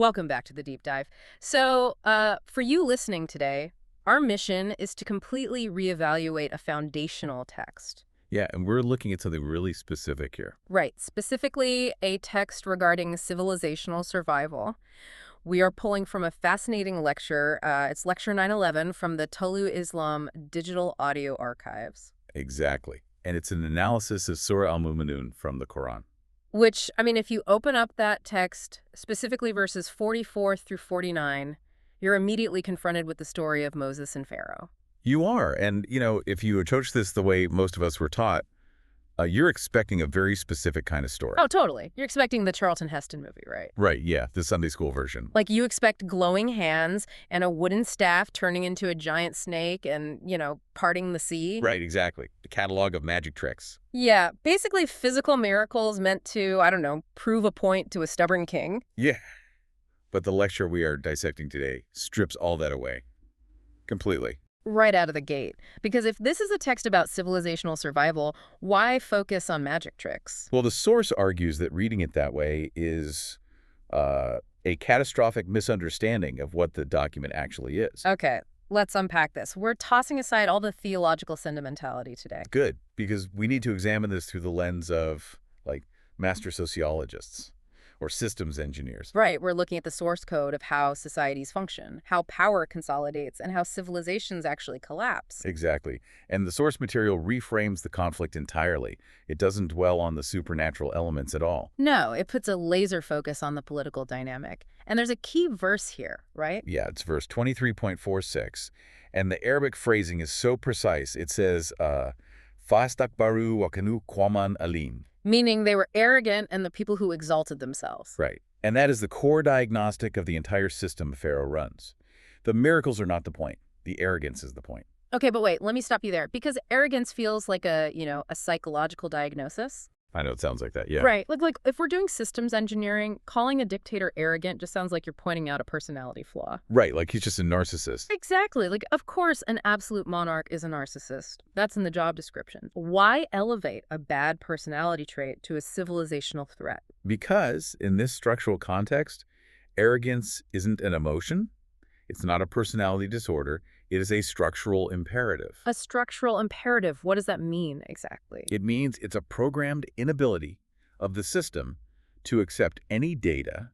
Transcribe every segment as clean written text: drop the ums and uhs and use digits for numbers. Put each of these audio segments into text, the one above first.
Welcome back to the deep dive. So, for you listening today, our mission is to completely reevaluate a foundational text. Yeah, and we're looking at something really specific here. Right, specifically a text regarding civilizational survival. We are pulling from a fascinating lecture. It's Lecture 911 from the Tolu Islam Digital Audio Archives. Exactly. And it's an analysis of Surah Al-Mu'minun from the Quran. Which, I mean, if you open up that text, specifically verses 44 through 49, you're immediately confronted with the story of Moses and Pharaoh. You are. And, if you approach this the way most of us were taught, you're expecting a very specific kind of story. Oh, totally. You're expecting the Charlton Heston movie, right? Right, yeah, the Sunday school version. Like you expect glowing hands and a wooden staff turning into a giant snake and, parting the sea. Right, exactly. The catalog of magic tricks. Yeah, basically physical miracles meant to, I don't know, prove a point to a stubborn king. Yeah. But the lecture we are dissecting today strips all that away. Completely. Right out of the gate. Because if this is a text about civilizational survival, why focus on magic tricks? Well, the source argues that reading it that way is a catastrophic misunderstanding of what the document actually is. Okay, let's unpack this. We're tossing aside all the theological sentimentality today. Good, because we need to examine this through the lens of, master sociologists or systems engineers. Right, we're looking at the source code of how societies function, how power consolidates, and how civilizations actually collapse. Exactly. And the source material reframes the conflict entirely. It doesn't dwell on the supernatural elements at all. No, it puts a laser focus on the political dynamic. And there's a key verse here, right? Yeah, it's verse 23.46. And the Arabic phrasing is so precise. It says, Fastakbaru wa kanu qauman aaleen. Meaning they were arrogant and the people who exalted themselves. Right. And that is the core diagnostic of the entire system Pharaoh runs. The miracles are not the point. The arrogance is the point. Okay, but wait, let me stop you there. Because arrogance feels like a psychological diagnosis. I know it sounds like that, yeah. Right. Like if we're doing systems engineering, calling a dictator arrogant just sounds like you're pointing out a personality flaw. Right, like he's just a narcissist. Exactly. Like, of course, an absolute monarch is a narcissist. That's in the job description. Why elevate a bad personality trait to a civilizational threat? Because in this structural context, arrogance isn't an emotion. It's not a personality disorder. It is a structural imperative. A structural imperative. What does that mean exactly? It means it's a programmed inability of the system to accept any data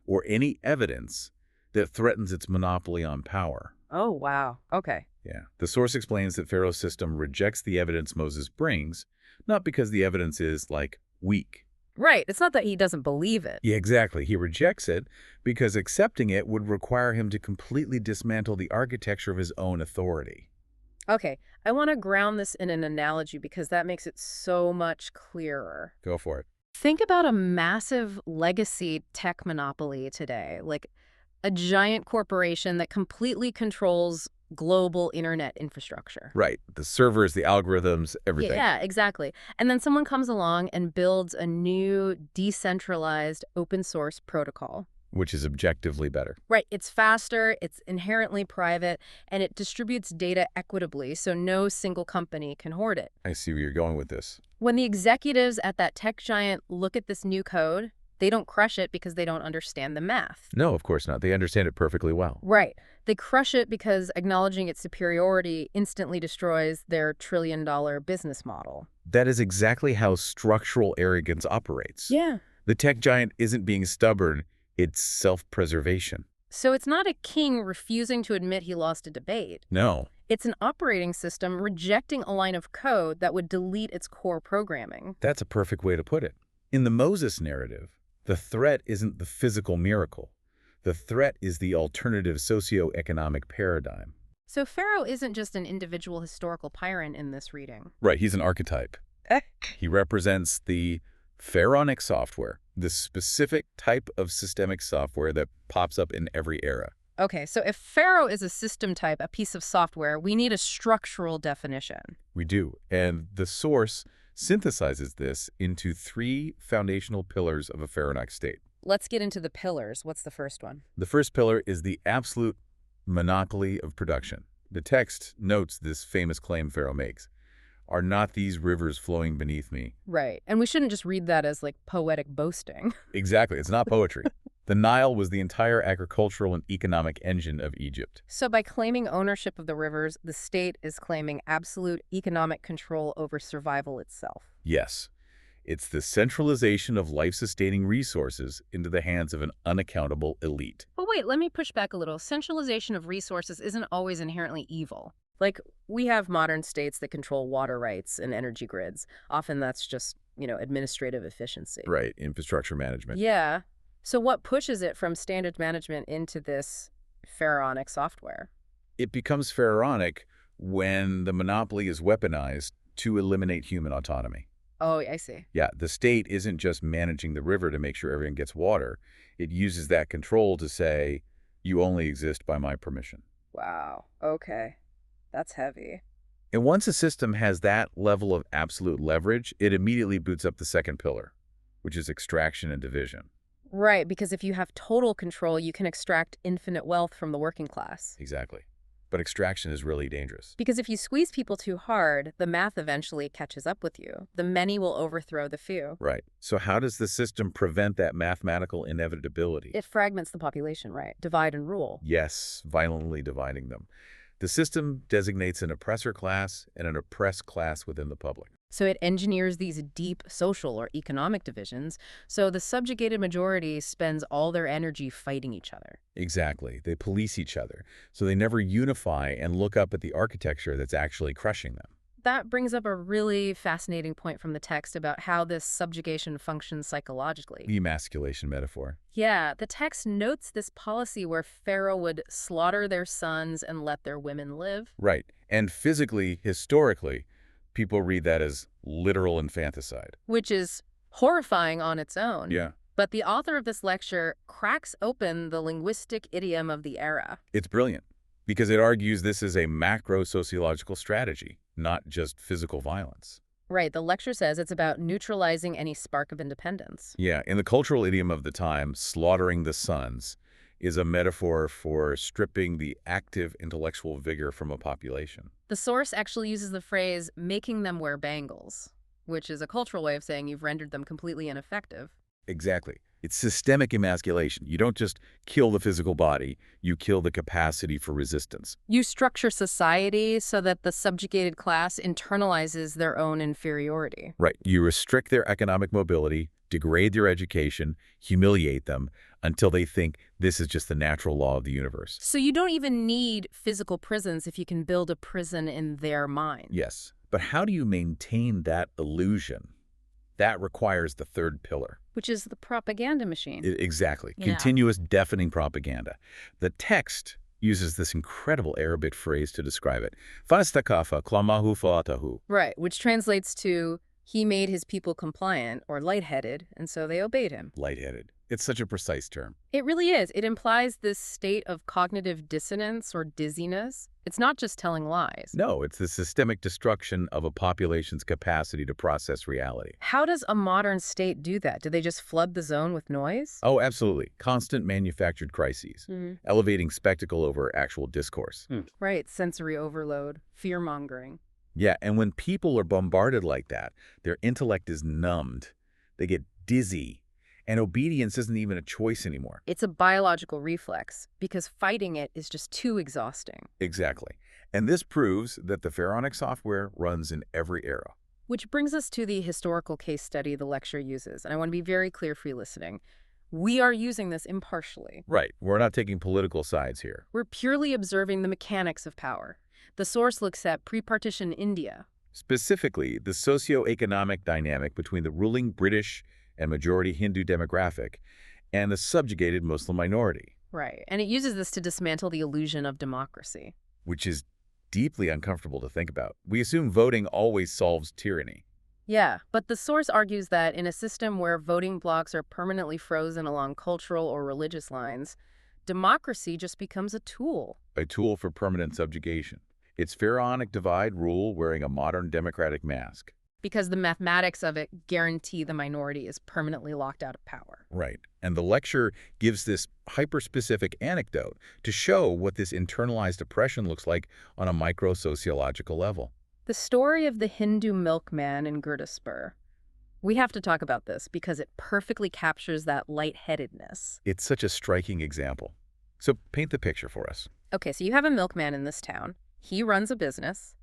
or any evidence that threatens its monopoly on power. Oh, wow. Okay. Yeah. The source explains that Pharaoh's system rejects the evidence Moses brings, not because the evidence is, weak. Right. It's not that he doesn't believe it. Yeah, exactly. He rejects it because accepting it would require him to completely dismantle the architecture of his own authority. Okay. I want to ground this in an analogy because that makes it so much clearer. Go for it. Think about a massive legacy tech monopoly today, like a giant corporation that completely controls global internet infrastructure. Right. The servers, the algorithms, everything. Yeah, exactly. And then someone comes along and builds a new decentralized open source protocol. Which is objectively better. Right. It's faster, it's inherently private, and it distributes data equitably so no single company can hoard it. I see where you're going with this. When the executives at that tech giant look at this new code, they don't crush it because they don't understand the math. No, of course not. They understand it perfectly well. Right. They crush it because acknowledging its superiority instantly destroys their trillion-dollar business model. That is exactly how structural arrogance operates. Yeah. The tech giant isn't being stubborn. It's self-preservation. So it's not a king refusing to admit he lost a debate. No. It's an operating system rejecting a line of code that would delete its core programming. That's a perfect way to put it. In the Moses narrative, the threat isn't the physical miracle. The threat is the alternative socioeconomic paradigm. So Pharaoh isn't just an individual historical tyrant in this reading. Right, he's an archetype. He represents the pharaonic software, the specific type of systemic software that pops up in every era. Okay, so if Pharaoh is a system type, a piece of software, we need a structural definition. We do, and the source synthesizes this into three foundational pillars of a pharaonic state. Let's get into the pillars. What's the first one? The first pillar is the absolute monopoly of production. The text notes this famous claim Pharaoh makes. Are not these rivers flowing beneath me? Right. And we shouldn't just read that as poetic boasting. Exactly. It's not poetry. The Nile was the entire agricultural and economic engine of Egypt. So by claiming ownership of the rivers, the state is claiming absolute economic control over survival itself. Yes, it's the centralization of life-sustaining resources into the hands of an unaccountable elite. But wait, let me push back a little. Centralization of resources isn't always inherently evil. Like, we have modern states that control water rights and energy grids. Often that's just, administrative efficiency. Right, infrastructure management. Yeah. So what pushes it from standard management into this pharaonic software? It becomes pharaonic when the monopoly is weaponized to eliminate human autonomy. Oh, I see. Yeah, the state isn't just managing the river to make sure everyone gets water. It uses that control to say, you only exist by my permission. Wow. Okay. That's heavy. And once a system has that level of absolute leverage, it immediately boots up the second pillar, which is extraction and division. Right, because if you have total control, you can extract infinite wealth from the working class. Exactly. But extraction is really dangerous. Because if you squeeze people too hard, the math eventually catches up with you. The many will overthrow the few. Right. So how does the system prevent that mathematical inevitability? It fragments the population, right? Divide and rule. Yes, violently dividing them. The system designates an oppressor class and an oppressed class within the public. So it engineers these deep social or economic divisions, so the subjugated majority spends all their energy fighting each other. Exactly. They police each other, so they never unify and look up at the architecture that's actually crushing them. That brings up a really fascinating point from the text about how this subjugation functions psychologically. The emasculation metaphor. Yeah, the text notes this policy where Pharaoh would slaughter their sons and let their women live. Right. And physically, historically, people read that as literal infanticide. Which is horrifying on its own. Yeah. But the author of this lecture cracks open the linguistic idiom of the era. It's brilliant because it argues this is a macro-sociological strategy, not just physical violence. Right, the lecture says it's about neutralizing any spark of independence. Yeah, in the cultural idiom of the time, slaughtering the sons is a metaphor for stripping the active intellectual vigor from a population. The source actually uses the phrase, making them wear bangles, which is a cultural way of saying you've rendered them completely ineffective. Exactly. It's systemic emasculation. You don't just kill the physical body, you kill the capacity for resistance. You structure society so that the subjugated class internalizes their own inferiority. Right. You restrict their economic mobility, degrade their education, humiliate them until they think this is just the natural law of the universe. So you don't even need physical prisons if you can build a prison in their mind. Yes. But how do you maintain that illusion? That requires the third pillar. Which is the propaganda machine. Exactly. Yeah. Continuous deafening propaganda. The text uses this incredible Arabic phrase to describe it. Fastakafa klamahu fa'atahu. Right, which translates to, he made his people compliant or lightheaded, and so they obeyed him. Lightheaded. It's such a precise term. It really is. It implies this state of cognitive dissonance or dizziness. It's not just telling lies. No, it's the systemic destruction of a population's capacity to process reality. How does a modern state do that? Do they just flood the zone with noise? Oh, absolutely. Constant manufactured crises, elevating spectacle over actual discourse. Right, sensory overload, fear-mongering. Yeah, and when people are bombarded like that, their intellect is numbed. They get dizzy. And obedience isn't even a choice anymore. It's a biological reflex, because fighting it is just too exhausting. Exactly. And this proves that the pharaonic software runs in every era. Which brings us to the historical case study the lecture uses. And I want to be very clear for you listening. We are using this impartially. Right. We're not taking political sides here. We're purely observing the mechanics of power. The source looks at pre-partition India. Specifically, the socio-economic dynamic between the ruling British and majority Hindu demographic, and the subjugated Muslim minority. Right, and it uses this to dismantle the illusion of democracy. Which is deeply uncomfortable to think about. We assume voting always solves tyranny. Yeah, but the source argues that in a system where voting blocks are permanently frozen along cultural or religious lines, democracy just becomes a tool. A tool for permanent subjugation. It's pharaonic divide rule wearing a modern democratic mask. Because the mathematics of it guarantee the minority is permanently locked out of power. Right. And the lecture gives this hyper-specific anecdote to show what this internalized oppression looks like on a micro-sociological level. The story of the Hindu milkman in Gurdaspur. We have to talk about this because it perfectly captures that lightheadedness. It's such a striking example. So paint the picture for us. Okay, so you have a milkman in this town. He runs a business.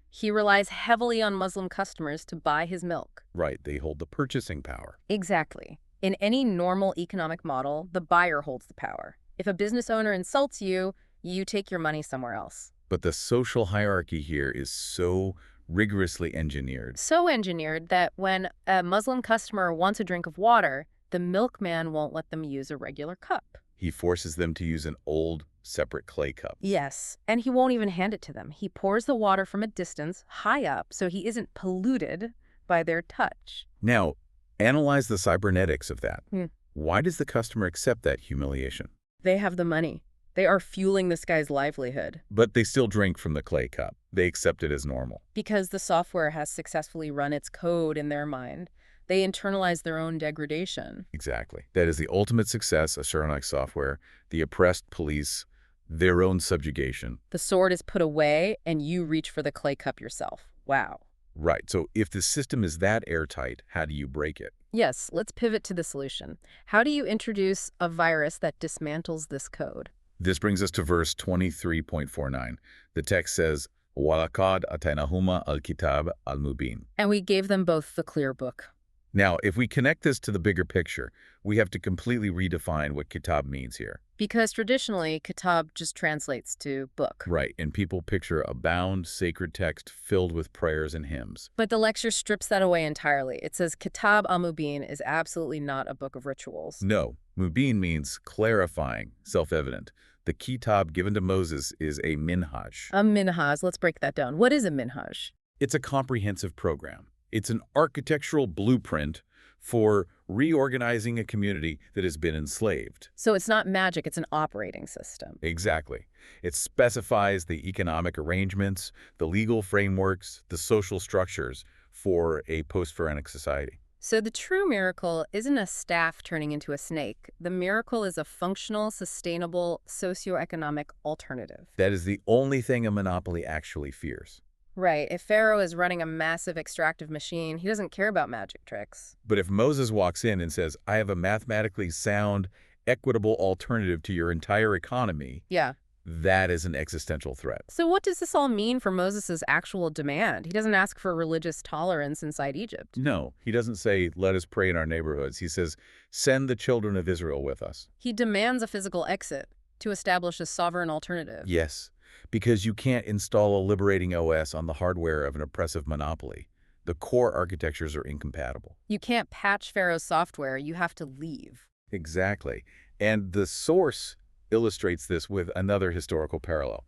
He relies heavily on Muslim customers to buy his milk. Right, they hold the purchasing power. Exactly. In any normal economic model, the buyer holds the power. If a business owner insults you, you take your money somewhere else. But the social hierarchy here is so rigorously engineered. So engineered that when a Muslim customer wants a drink of water, the milkman won't let them use a regular cup. He forces them to use an old, separate clay cup. Yes, and he won't even hand it to them. He pours the water from a distance, high up, so he isn't polluted by their touch. Now, analyze the cybernetics of that. Hmm. Why does the customer accept that humiliation? They have the money. They are fueling this guy's livelihood. But they still drink from the clay cup. They accept it as normal. Because the software has successfully run its code in their mind. They internalize their own degradation. Exactly. That is the ultimate success of Surah software, the oppressed police, their own subjugation. The sword is put away, and you reach for the clay cup yourself. Wow. Right. So if the system is that airtight, how do you break it? Yes, let's pivot to the solution. How do you introduce a virus that dismantles this code? This brings us to verse 23.49. The text says, وَلَقَدْ أَتَيْنَاهُمَا الْكِتَابَ الْمُبِينَ. And we gave them both the clear book. Now, if we connect this to the bigger picture, we have to completely redefine what kitab means here. Because traditionally, kitab just translates to book. Right, and people picture a bound, sacred text filled with prayers and hymns. But the lecture strips that away entirely. It says Kitab al-Mubin is absolutely not a book of rituals. No, mubin means clarifying, self-evident. The kitab given to Moses is a minhaj. A minhaj, let's break that down. What is a minhaj? It's a comprehensive program. It's an architectural blueprint for reorganizing a community that has been enslaved. So it's not magic, it's an operating system. Exactly. It specifies the economic arrangements, the legal frameworks, the social structures for a post-pharaonic society. So the true miracle isn't a staff turning into a snake. The miracle is a functional, sustainable, socioeconomic alternative. That is the only thing a monopoly actually fears. Right. If Pharaoh is running a massive extractive machine, he doesn't care about magic tricks. But if Moses walks in and says, I have a mathematically sound, equitable alternative to your entire economy, Yeah. that is an existential threat. So what does this all mean for Moses' actual demand? He doesn't ask for religious tolerance inside Egypt. No, he doesn't say, let us pray in our neighborhoods. He says, send the children of Israel with us. He demands a physical exit to establish a sovereign alternative. Yes, because you can't install a liberating OS on the hardware of an oppressive monopoly. The core architectures are incompatible. You can't patch Pharaoh's software. You have to leave. Exactly. And the source illustrates this with another historical parallel.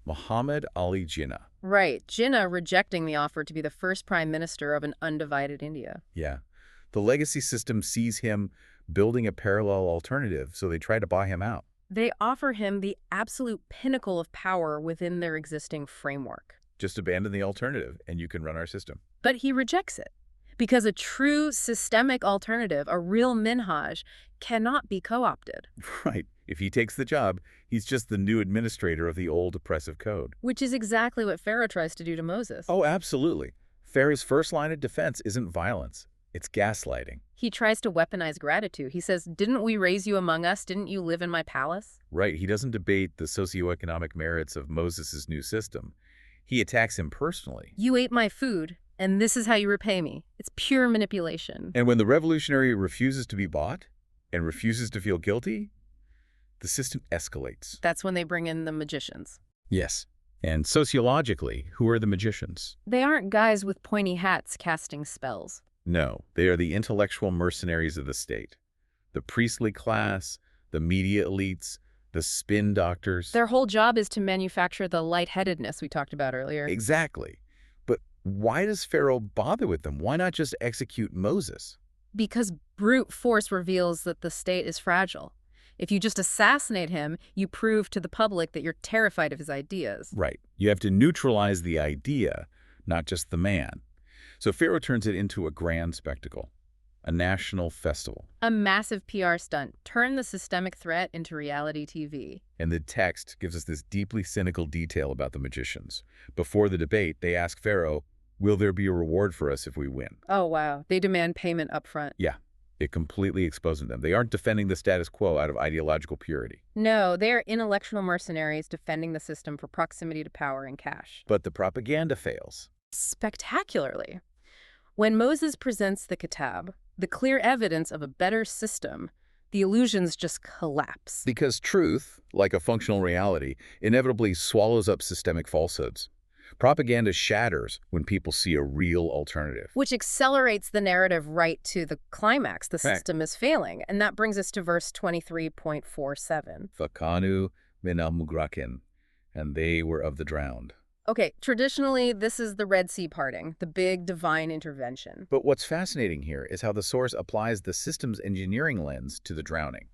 Muhammad Ali Jinnah. Right. Jinnah rejecting the offer to be the first prime minister of an undivided India. Yeah. The legacy system sees him building a parallel alternative, so they try to buy him out. They offer him the absolute pinnacle of power within their existing framework. Just abandon the alternative, and you can run our system. But he rejects it. Because a true systemic alternative, a real minhaj, cannot be co-opted. Right. If he takes the job, he's just the new administrator of the old oppressive code. Which is exactly what Pharaoh tries to do to Moses. Oh, absolutely. Pharaoh's first line of defense isn't violence. It's gaslighting. He tries to weaponize gratitude. He says, didn't we raise you among us? Didn't you live in my palace? Right. He doesn't debate the socioeconomic merits of Moses' new system. He attacks him personally. You ate my food, and this is how you repay me. It's pure manipulation. And when the revolutionary refuses to be bought and refuses to feel guilty, the system escalates. That's when they bring in the magicians. Yes. And sociologically, who are the magicians? They aren't guys with pointy hats casting spells. No, they are the intellectual mercenaries of the state. The priestly class, the media elites, the spin doctors. Their whole job is to manufacture the lightheadedness we talked about earlier. Exactly. But why does Pharaoh bother with them? Why not just execute Moses? Because brute force reveals that the state is fragile. If you just assassinate him, you prove to the public that you're terrified of his ideas. Right. You have to neutralize the idea, not just the man. So Pharaoh turns it into a grand spectacle, a national festival. A massive PR stunt. Turn the systemic threat into reality TV. And the text gives us this deeply cynical detail about the magicians. Before the debate, they ask Pharaoh, Will there be a reward for us if we win? Oh, wow. They demand payment up front. Yeah, it completely exposes them. They aren't defending the status quo out of ideological purity. No, they are intellectual mercenaries defending the system for proximity to power and cash. But the propaganda fails. Spectacularly. When Moses presents the kitab, the clear evidence of a better system, the illusions just collapse. Because truth, like a functional reality, inevitably swallows up systemic falsehoods. Propaganda shatters when people see a real alternative. Which accelerates the narrative right to the climax. The Right. system is failing. And that brings us to verse 23.47. Fakanu min al-mugrakin, and they were of the drowned. Okay, traditionally, this is the Red Sea parting, the big divine intervention. But what's fascinating here is how the source applies the system's engineering lens to the drowning.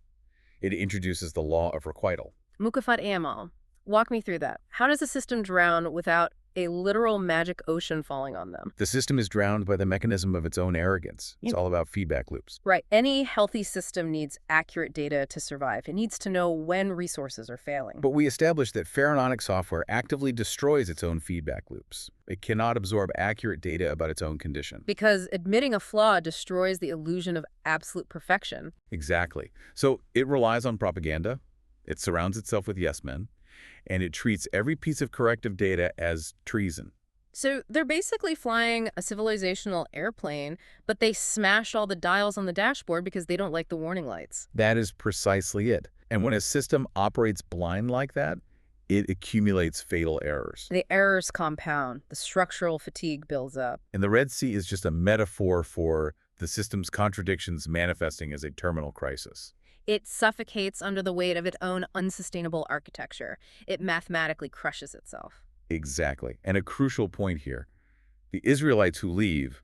It introduces the law of requital. Mukafat Amal. Walk me through that. How does a system drown without a literal magic ocean falling on them? The system is drowned by the mechanism of its own arrogance. It's all about feedback loops. Right. Any healthy system needs accurate data to survive. It needs to know when resources are failing. But we established that pharaonic software actively destroys its own feedback loops. It cannot absorb accurate data about its own condition. Because admitting a flaw destroys the illusion of absolute perfection. Exactly. So it relies on propaganda. It surrounds itself with yes men. And it treats every piece of corrective data as treason. So they're basically flying a civilizational airplane, but they smash all the dials on the dashboard because they don't like the warning lights. That is precisely it. And when a system operates blind like that, it accumulates fatal errors. The errors compound. The structural fatigue builds up. And the Red Sea is just a metaphor for the system's contradictions manifesting as a terminal crisis. It suffocates under the weight of its own unsustainable architecture. It mathematically crushes itself. Exactly. And a crucial point here. The Israelites who leave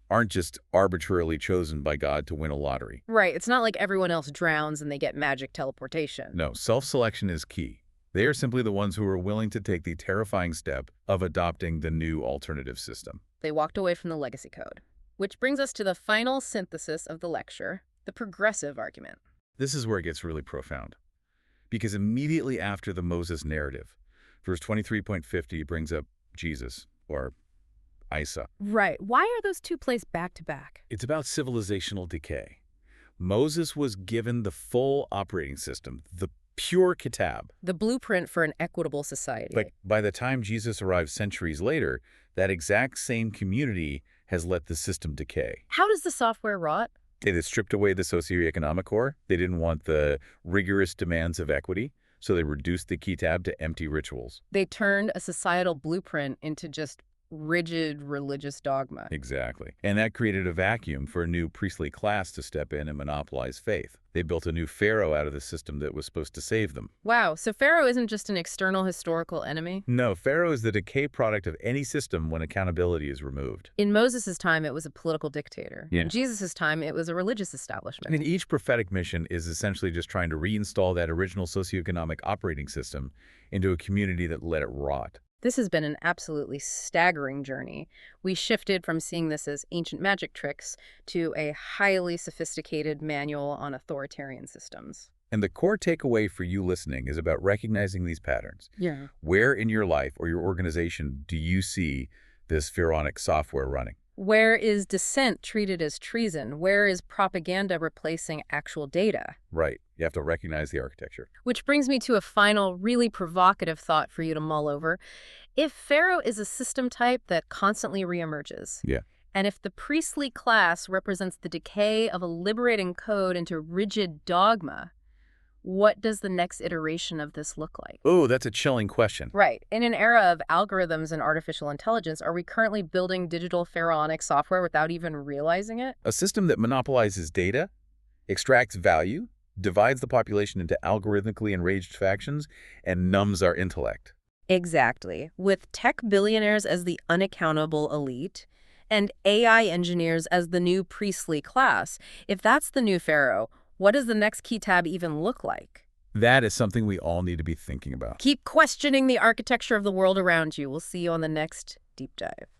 aren't just arbitrarily chosen by God to win a lottery. Right. It's not like everyone else drowns and they get magic teleportation. No, self-selection is key. They are simply the ones who are willing to take the terrifying step of adopting the new alternative system. They walked away from the legacy code. Which brings us to the final synthesis of the lecture, the progressive argument. This is where it gets really profound. Because immediately after the Moses narrative, verse 23.50 brings up Jesus, or Isa. Right. Why are those two placed back to back? It's about civilizational decay. Moses was given the full operating system, the pure kitab. The blueprint for an equitable society. But by the time Jesus arrived centuries later, that exact same community has let the system decay. How does the software rot? They stripped away the socioeconomic core. They didn't want the rigorous demands of equity, so they reduced the kitab to empty rituals. They turned a societal blueprint into just rigid religious dogma. Exactly. And that created a vacuum for a new priestly class to step in and monopolize faith. They built a new Pharaoh out of the system that was supposed to save them. Wow, so Pharaoh isn't just an external historical enemy? No, Pharaoh is the decay product of any system when accountability is removed. In Moses' time, it was a political dictator. Yeah. In Jesus' time, it was a religious establishment. And each prophetic mission is essentially just trying to reinstall that original socioeconomic operating system into a community that let it rot. This has been an absolutely staggering journey. We shifted from seeing this as ancient magic tricks to a highly sophisticated manual on authoritarian systems. And the core takeaway for you listening is about recognizing these patterns. Yeah. Where in your life or your organization do you see this pharaonic software running? Where is dissent treated as treason? Where is propaganda replacing actual data? Right. You have to recognize the architecture. Which brings me to a final, really provocative thought for you to mull over. If Pharaoh is a system type that constantly reemerges, Yeah. and if the priestly class represents the decay of a liberating code into rigid dogma, what does the next iteration of this look like? Oh, that's a chilling question. Right. In an era of algorithms and artificial intelligence, are we currently building digital pharaonic software without even realizing it? A system that monopolizes data, extracts value, divides the population into algorithmically enraged factions, and numbs our intellect. Exactly. With tech billionaires as the unaccountable elite and AI engineers as the new priestly class, if that's the new Pharaoh, what does the next kitab even look like? That is something we all need to be thinking about. Keep questioning the architecture of the world around you. We'll see you on the next Deep Dive.